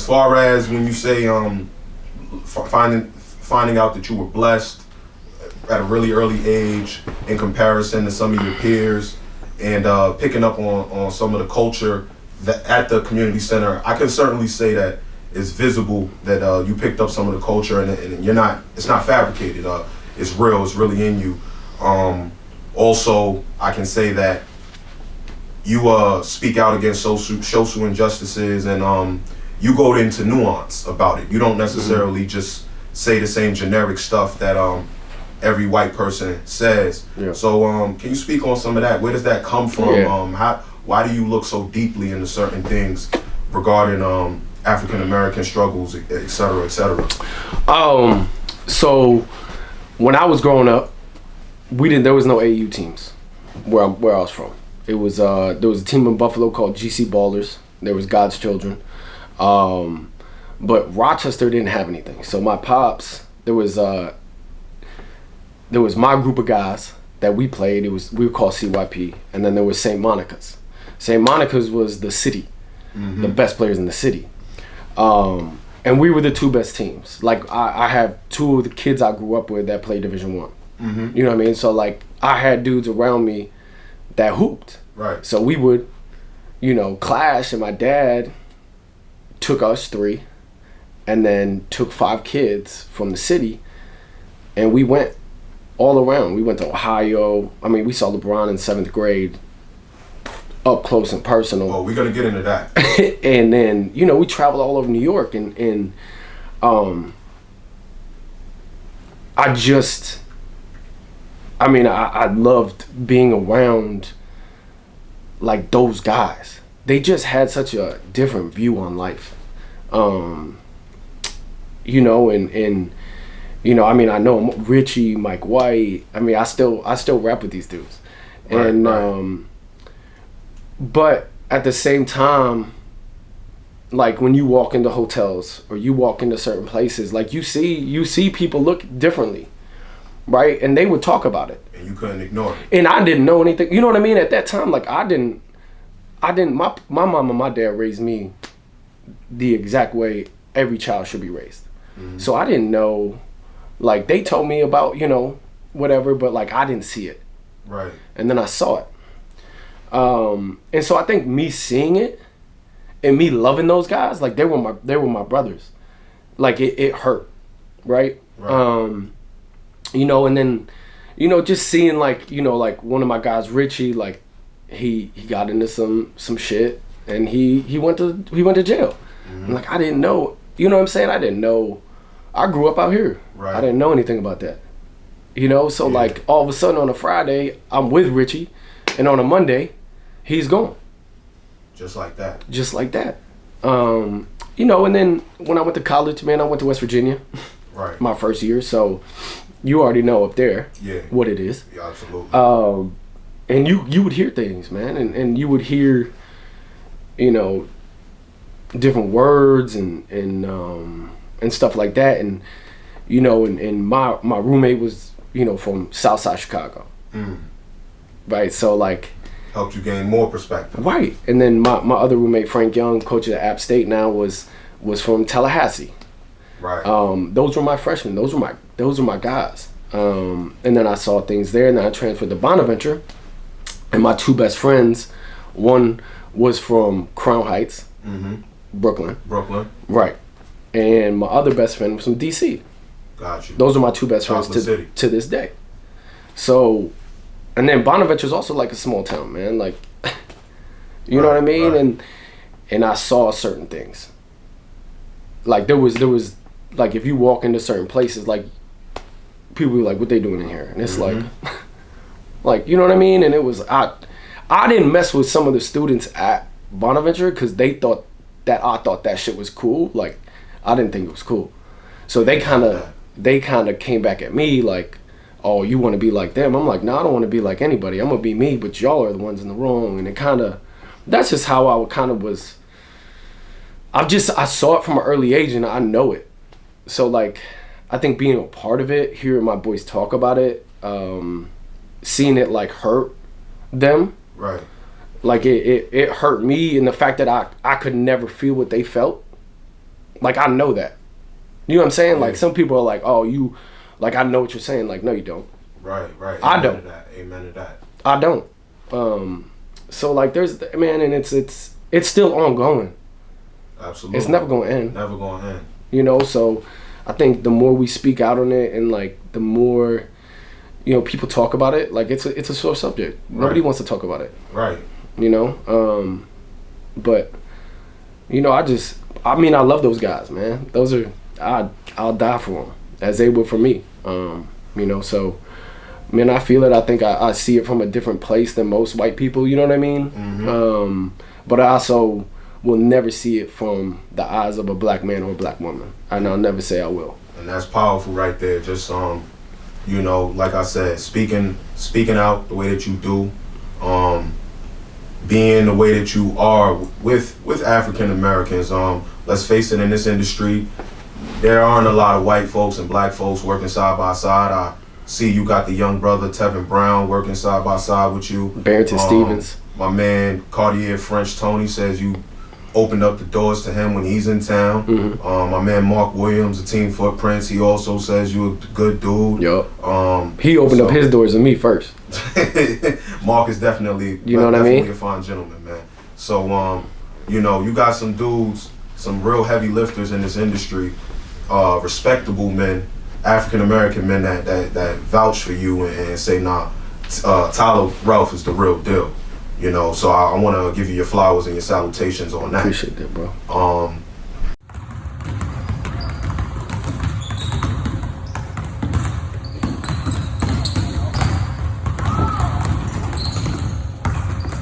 as far as when you say finding out that you were blessed at a really early age in comparison to some of your peers, and picking up on some of the culture that at the community center, I can certainly say that it's visible that you picked up some of the culture, and it's not fabricated. It's real. It's really in you. Also, I can say that you speak out against social injustices, and you go into nuance about it. You don't necessarily just say the same generic stuff that every white person says. Yeah. So can you speak on some of that? Where does that come from? Yeah. Why do you look so deeply into certain things regarding African American struggles, et cetera, et cetera? So when I was growing up, there was no AU teams where I was from. It was there was a team in Buffalo called GC Ballers. There was God's Children, but Rochester didn't have anything. So my pops, there was my group of guys that we played. We were called CYP, and then there was St. Monica's. St. Monica's was the city, the best players in the city, and we were the two best teams. Like I have two of the kids I grew up with that played Division I. You know what I mean? So like I had dudes around me that hooped. Right. So we would, clash, and my dad took us three, and then took 5 kids from the city, and we went all around. We went to Ohio. I mean, we saw LeBron in 7th grade up close and personal. Oh, we're going to get into that. And then, we traveled all over New York, and I loved being around like those guys. They just had such a different view on life. I know Richie, Mike White. I mean, I still rap with these dudes. Right, and but at the same time, like when you walk into hotels or you walk into certain places, like you see people look differently, right? And they would talk about it. And you couldn't ignore it. And I didn't know anything. You know what I mean? At that time, like I didn't my mom and my dad raised me the exact way every child should be raised. So I didn't know, like they told me about, whatever, but like I didn't see it. Right. And then I saw it. And so I think me seeing it and me loving those guys, like they were my brothers. Like it hurt, right? Right. And then, just seeing like one of my guys, Richie, like he got into some shit and he went to jail. And like I didn't know, you know what I'm saying? I didn't know. I grew up out here. Right. I didn't know anything about that. So like all of a sudden on a Friday, I'm with Richie, and on a Monday, he's gone. Just like that. And then when I went to college, man, I went to West Virginia. Right. My first year, so you already know up there what it is. Yeah, absolutely. And you would hear things, man, and you would hear, different words and stuff like that, and and my roommate was from Southside Chicago, right? So like helped you gain more perspective, right? And then my other roommate, Frank Young, coach at App State now, was from Tallahassee. Right. Those were my freshmen. Those were my guys. And then I saw things there, and then I transferred to Bonaventure. And my 2 best friends, one was from Crown Heights, Brooklyn. Right. And my other best friend was from DC. Got you. Those are my 2 best friends to this day. So, and then Bonaventure is also like a small town, man. Like, you know what I mean? Right. And I saw certain things. Like there was like if you walk into certain places, like people were like, "What they doing in here?" And it's like you know what I mean? And it was I didn't mess with some of the students at Bonaventure because they thought that I thought that shit was cool. Like I didn't think it was cool. So they kind of came back at me like, "Oh, you want to be like them?" I'm like, "No, I don't want to be like anybody. I'm gonna be me, but y'all are the ones in the wrong." And that's just how I kind of was. I saw it from an early age and I know it. So like, I think being a part of it, hearing my boys talk about it, seeing it like hurt them. Right. Like it hurt me in the fact that I could never feel what they felt. Like, I know that. You know what I'm saying? Yeah. Like, some people are like, oh, you, like, I know what you're saying. Like, no, you don't. Right. I don't. Amen to that. I don't. So, like, there's, man, and it's still ongoing. Absolutely. It's never going to end. Never going to end. You know, so I think the more we speak out on it and, like, the more, you know, people talk about it, like, it's a sore subject. Right. Nobody wants to talk about it. Right. You know? But, you know, I mean, I love those guys, man. Those are, I'll die for them, as they would for me. You know, so, man, I feel it. I think I see it from a different place than most white people, you know what I mean? Mm-hmm. But I also will never see it from the eyes of a black man or a black woman. And I'll never say I will. And that's powerful right there. Just, you know, like I said, speaking out the way that you do, being the way that you are with African Americans. Let's face it, in this industry, there aren't a lot of white folks and black folks working side by side. I see you got the young brother Tevin Brown working side by side with you. Barrington Stevens. My man Cartier French Tony says you opened up the doors to him when he's in town. Mm-hmm. My man Mark Williams, the Team Footprints, he also says you're a good dude. Yup. He opened up his doors to me first. Mark is definitely, you know what I mean? A fine gentleman, man. So, you know, you got some dudes, some real heavy lifters in this industry, respectable men, African American men that vouch for you and say, nah, Tyler Relph is the real deal. You know, so I want to give you your flowers and your salutations on that. Appreciate that, bro.